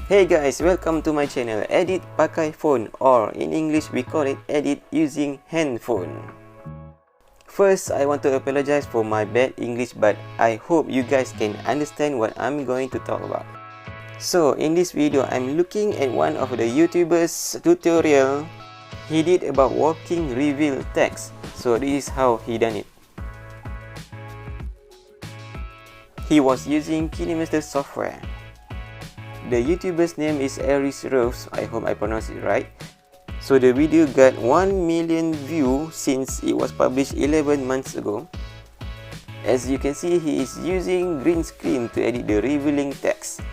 Hey guys, welcome to my channel Edit Pakai Phone, or in English we call it Edit using handphone. First, I want to apologize for my bad English, but I hope you guys can understand what I'm going to talk about. So in this video, I'm looking at one of the YouTubers tutorial he did about working reveal text. So this is how he done it. He was using kinemaster software. The YouTuber's name is Aries Rovs. I hope I pronounced it right. So the video got 1 million views since it was published 11 months ago. As you can see, he is using green screen to edit the revealing text.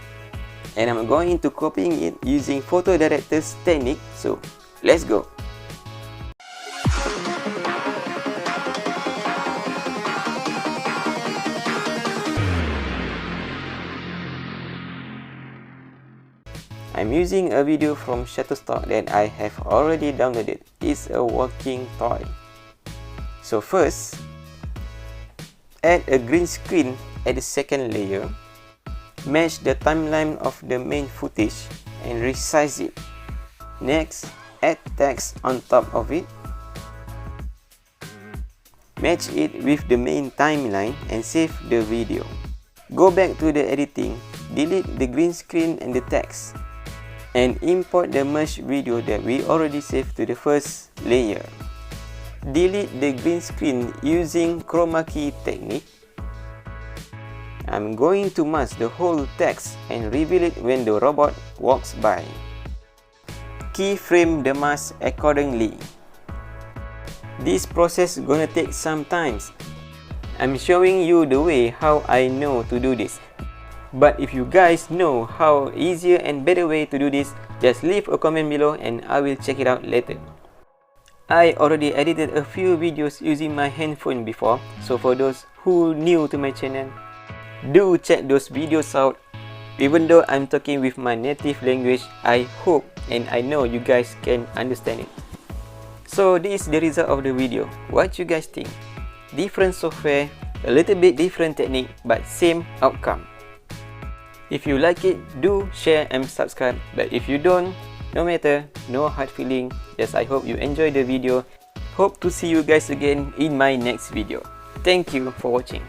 And I'm going to copying it using powerdirector's technique. So let's go. I'm using a video from Shutterstock that I have already downloaded. It's a working toy. So first, add a green screen at the second layer. Match the timeline of the main footage and resize it. Next, add text on top of it. Match it with the main timeline and save the video. Go back to the editing, delete the green screen and the text, and import the merged video that we already saved to the first layer. Delete the green screen using chroma key technique. I'm going to mask the whole text and reveal it when the robot walks by. Keyframe the mask accordingly. This process is gonna take some time. I'm showing you the way how I know to do this. But if you guys know how easier and better way to do this, just leave a comment below and I will check it out later. I already edited a few videos using my handphone before, so for those who new to my channel, do check those videos out. Even though I'm talking with my native language, I hope and I know you guys can understand it. So this is the result of the video. What you guys think? Different software, a little bit different technique, but same outcome. If you like it, do share and subscribe. But if you don't, no matter, no hard feeling. Just I hope you enjoy the video. Hope to see you guys again in my next video. Thank you for watching.